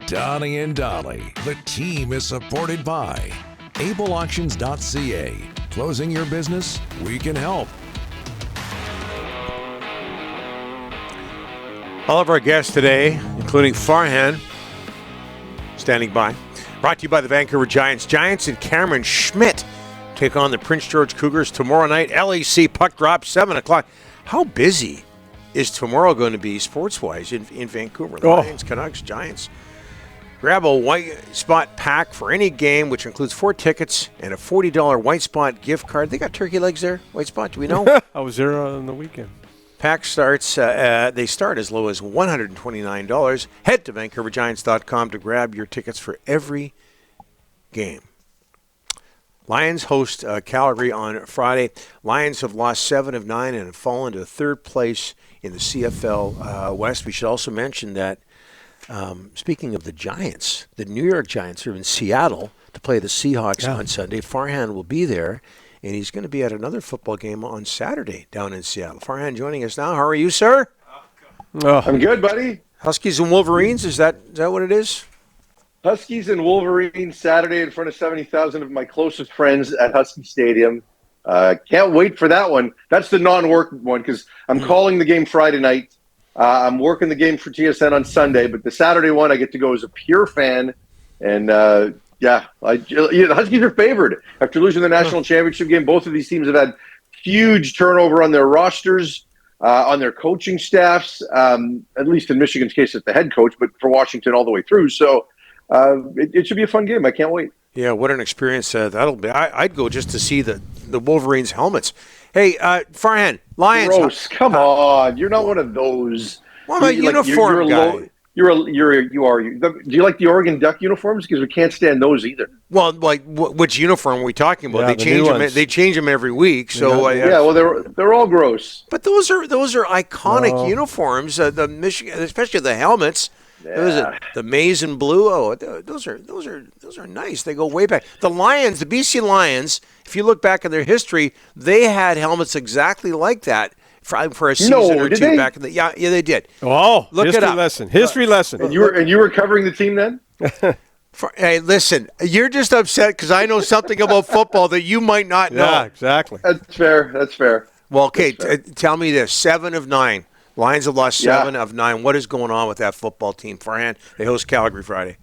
Donnie and Dolly. The team is supported by ableauctions.ca. Closing your business? We can help. All of our guests today, including Farhan, standing by. Brought to you by the Vancouver Giants. Giants and Cameron Schmidt take on the Prince George Cougars tomorrow night. LAC puck drop, 7 o'clock. How busy is tomorrow going to be sports-wise in Vancouver? Lions, Canucks, Giants. Grab a White Spot pack for any game, which includes 4 tickets and a $40 White Spot gift card. They got turkey legs there, White Spot, do we know? I was there on the weekend. Pack starts, they start as low as $129. Head to VancouverGiants.com to grab your tickets for every game. Lions host Calgary on Friday. Lions have lost 7 of 9 and have fallen to third place in the CFL West. We should also mention that, speaking of the Giants, the New York Giants are in Seattle to play the Seahawks on Sunday. Farhan will be there. And he's going to be at another football game on Saturday down in Seattle. Farhan joining us now. How are you, sir? I'm good, buddy. Huskies and Wolverines, is that what it is? Huskies and Wolverines Saturday in front of 70,000 of my closest friends at Husky Stadium. Can't wait for that one. That's the non-work one because I'm calling the game Friday night. I'm working the game for TSN on Sunday, but the Saturday one I get to go as a pure fan. And the Huskies are favored after losing the national championship game. Both of these teams have had huge turnover on their rosters, on their coaching staffs, at least in Michigan's case, it's the head coach, but for Washington all the way through. So it should be a fun game. I can't wait. Yeah, what an experience that'll be. I'd go just to see the Wolverines helmets. Hey, Farhan, Lions. Gross. Come on. You're not one of those. Well, I'm a uniform guy. Do you like the Oregon Duck uniforms? Because we can't stand those either. Well, like which uniform are we talking about? They change them every week. So well, they're all gross. But those are iconic uniforms. The Michigan, especially the helmets. Yeah. The maize and blue. Oh, those are nice. They go way back. The Lions, the BC Lions. If you look back in their history, they had helmets exactly like that. For a season or two back in the they did. Oh, look it up. History lesson. And you were covering the team then? Hey, listen, you're just upset because I know something about football that you might not know. Yeah, exactly. That's fair. Well, okay, tell me this: 7 of 9. Lions have lost 7 of 9. What is going on with that football team? Farhan, they host Calgary Friday.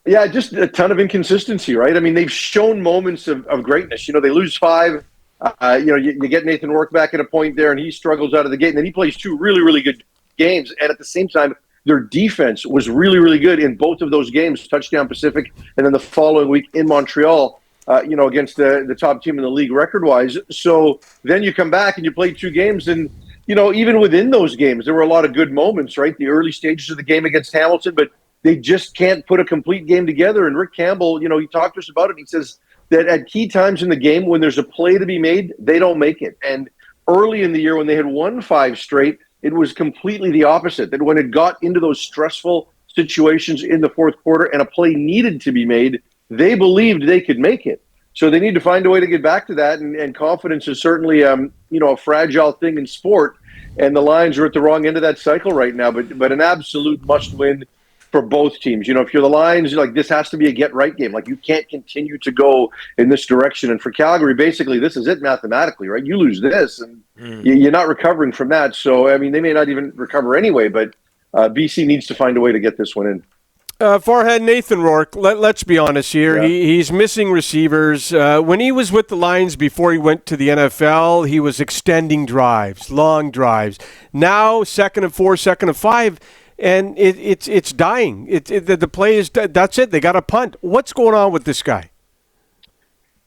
Yeah, just a ton of inconsistency, right? I mean, they've shown moments of greatness. They lose 5. You get Nathan Rourke back at a point there, and he struggles out of the gate. And then he plays 2 really, really good games. And at the same time, their defense was really, really good in both of those games, touchdown Pacific, and then the following week in Montreal, against the top team in the league record-wise. So then you come back and you play 2 games, and, even within those games, there were a lot of good moments, right? The early stages of the game against Hamilton, but they just can't put a complete game together. And Rick Campbell, he talked to us about it. He says that at key times in the game, when there's a play to be made, they don't make it. And early in the year, when they had won 5 straight, it was completely the opposite. That when it got into those stressful situations in the fourth quarter and a play needed to be made, they believed they could make it. So they need to find a way to get back to that. And confidence is certainly, a fragile thing in sport. And the Lions are at the wrong end of that cycle right now. But an absolute must-win for both teams. If you're the Lions, this has to be a get-right game. You can't continue to go in this direction. And for Calgary, basically, this is it mathematically, right? You lose this, and you're not recovering from that. So, I mean, they may not even recover anyway, but BC needs to find a way to get this one in. Farhan, Nathan Rourke, let's be honest here. Yeah. He's missing receivers. When he was with the Lions before he went to the NFL, he was extending drives, long drives. Now, 2nd and 4, 2nd and 5, and it's dying. The play is that's it. They got a punt. What's going on with this guy?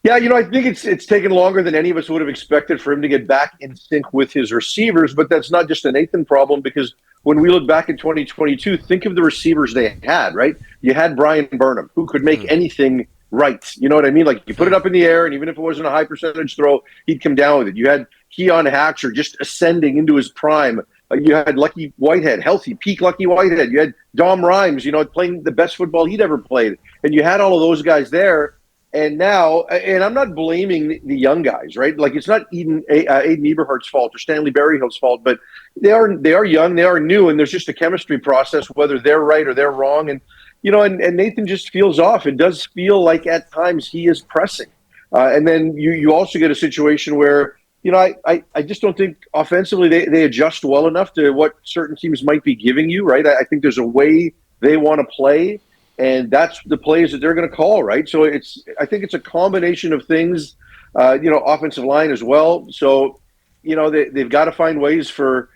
Yeah, I think it's taken longer than any of us would have expected for him to get back in sync with his receivers. But that's not just a Nathan problem, because when we look back at 2022, think of the receivers they had, right? You had Brian Burnham, who could make anything right. You know what I mean? You put it up in the air, and even if it wasn't a high percentage throw, he'd come down with it. You had Keon Hatcher just ascending into his prime. You had Lucky Whitehead, healthy, peak Lucky Whitehead. You had Dom Rhymes, playing the best football he'd ever played. And you had all of those guys there. And now, and I'm not blaming the young guys, right? It's not Aiden Eberhardt's fault or Stanley Berryhill's fault, but they are young, they are new, and there's just a chemistry process, whether they're right or they're wrong. And, and Nathan just feels off. It does feel like at times he is pressing. And then you also get a situation where, I just don't think offensively they adjust well enough to what certain teams might be giving you, right? I think there's a way they want to play, and that's the plays that they're going to call, right? So I think it's a combination of things, offensive line as well. So, they've got to find ways for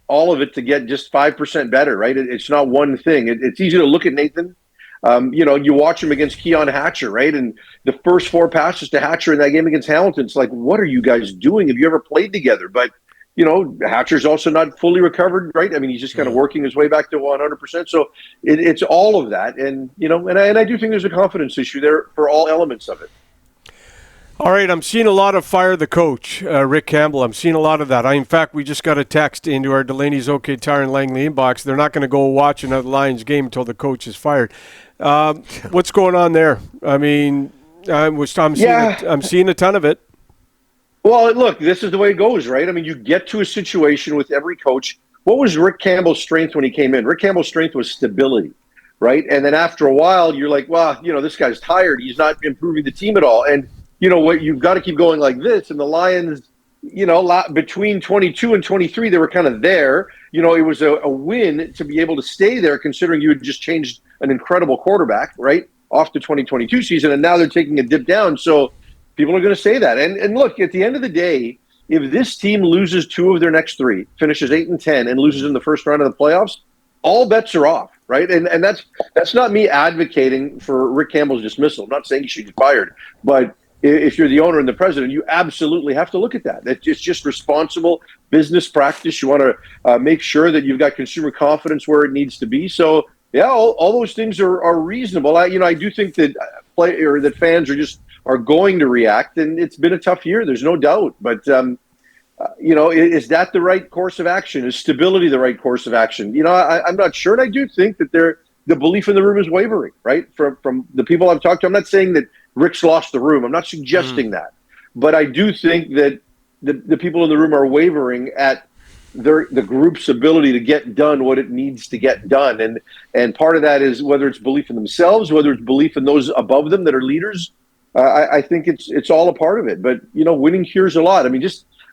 all of it to get just 5% better, right? It's not one thing. It's easy to look at Nathan. You watch him against Keon Hatcher, right? And the first 4 passes to Hatcher in that game against Hamilton, it's like, what are you guys doing? Have you ever played together? But, Hatcher's also not fully recovered, right? I mean, he's just kind of working his way back to 100%. So it's all of that. And, and I do think there's a confidence issue there for all elements of it. All right, I'm seeing a lot of fire the coach, Rick Campbell. I'm seeing a lot of that. In fact, we just got a text into our Delaney's OK Tire and Langley inbox. They're not going to go watch another Lions game until the coach is fired. What's going on there? I mean, I'm seeing a ton of it. Well, look, this is the way it goes, right? I mean, you get to a situation with every coach. What was Rick Campbell's strength when he came in? Rick Campbell's strength was stability, right? And then after a while, you're like, well, this guy's tired. He's not improving the team at all. And what, you've got to keep going like this. And the Lions, between 22 and 23, they were kind of there. It was a win to be able to stay there, considering you had just changed an incredible quarterback, right, off the 2022 season, and now they're taking a dip down. So people are going to say that. And look, at the end of the day, if this team loses 2 of their next 3, finishes 8-10, and loses in the first round of the playoffs, all bets are off, right? And that's not me advocating for Rick Campbell's dismissal. I'm not saying he should get fired, but if you're the owner and the president, you absolutely have to look at that. It's just responsible business practice. You want to make sure that you've got consumer confidence where it needs to be. So, yeah, all those things are reasonable. I do think that that fans are going to react, and it's been a tough year. There's no doubt. But is that the right course of action? Is stability the right course of action? I'm not sure, and I do think that the belief in the room is wavering, right? From the people I've talked to. I'm not saying that Rick's lost the room. I'm not suggesting that. But I do think that the people in the room are wavering at the group's ability to get done what it needs to get done. And part of that is whether it's belief in themselves, whether it's belief in those above them that are leaders. I think it's all a part of it. But, winning cures a lot. I mean,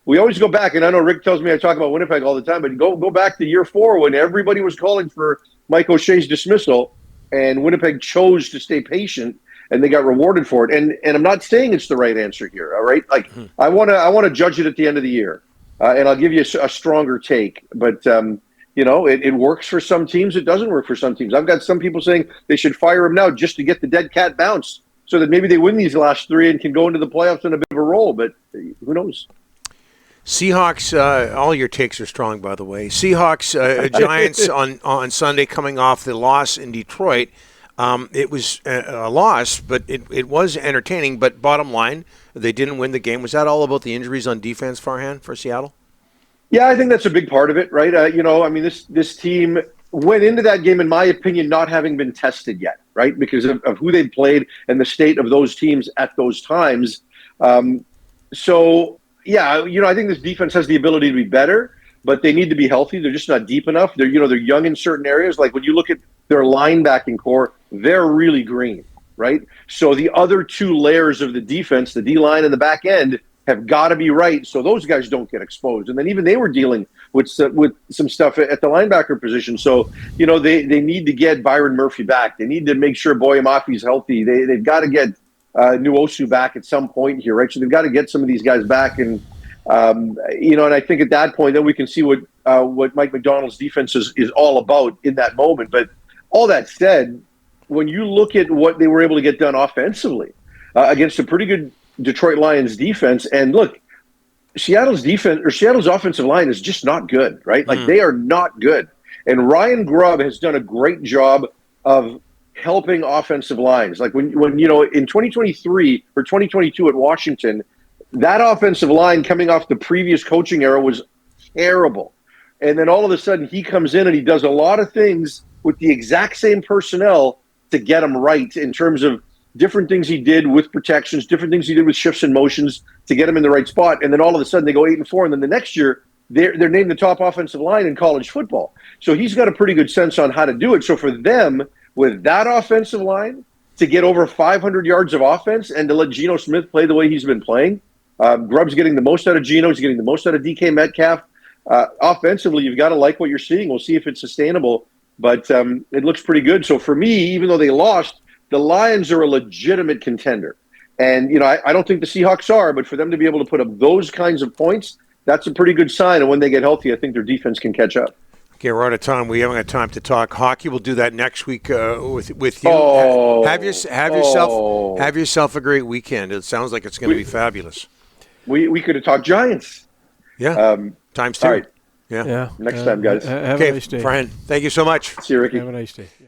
we always go back, and I know Rick tells me I talk about Winnipeg all the time, but go back to year 4 when everybody was calling for Mike O'Shea's dismissal, and Winnipeg chose to stay patient, and they got rewarded for it. And I'm not saying it's the right answer here, all right? Like, I want to judge it at the end of the year, and I'll give you a stronger take. But, it works for some teams. It doesn't work for some teams. I've got some people saying they should fire him now just to get the dead cat bounce so that maybe they win these last 3 and can go into the playoffs in a bit of a roll. But who knows? Seahawks, all your takes are strong, by the way. Seahawks, Giants on Sunday coming off the loss in Detroit. It was a loss, but it was entertaining. But bottom line, they didn't win the game. Was that all about the injuries on defense, Farhan, for Seattle? Yeah, I think that's a big part of it, right? This team went into that game, in my opinion, not having been tested yet, right? Because of who they played and the state of those teams at those times. I think this defense has the ability to be better, but they need to be healthy. They're just not deep enough. They're young in certain areas. Like when you look at their linebacking core, they're really green, right? So the other 2 layers of the defense, the D-line and the back end, have got to be right so those guys don't get exposed. And then even they were dealing with some stuff at the linebacker position. So, they need to get Byron Murphy back. They need to make sure Boye Mafi's healthy. They've got to get Nuosu back at some point here, right? So they've got to get some of these guys back. And, and I think at that point, then we can see what Mike McDonald's defense is all about in that moment. But all that said, when you look at what they were able to get done offensively against a pretty good Detroit Lions defense, and look, Seattle's offensive line is just not good, right? Like they are not good. And Ryan Grubb has done a great job of helping offensive lines. Like when in 2023 or 2022 at Washington, that offensive line coming off the previous coaching era was terrible. And then all of a sudden he comes in and he does a lot of things with the exact same personnel to get them right in terms of different things he did with protections, different things he did with shifts and motions to get them in the right spot. And then all of a sudden they go 8-4. And then the next year they're named the top offensive line in college football. So he's got a pretty good sense on how to do it. So for them, with that offensive line to get over 500 yards of offense and to let Geno Smith play the way he's been playing. Grubb's getting the most out of Geno. He's getting the most out of DK Metcalf. Offensively, you've got to like what you're seeing. We'll see if it's sustainable, but it looks pretty good. So for me, even though they lost, the Lions are a legitimate contender. And, I don't think the Seahawks are, but for them to be able to put up those kinds of points, that's a pretty good sign. And when they get healthy, I think their defense can catch up. Okay, we're out of time. We haven't got time to talk hockey. We'll do that next week with you. Oh, have yourself a great weekend. It sounds like it's going to be fabulous. We could have talked Giants. Yeah, times two. All right. Yeah. Next time, guys. Have a nice day. Farhan, thank you so much. See you, Ricky. Have a nice day.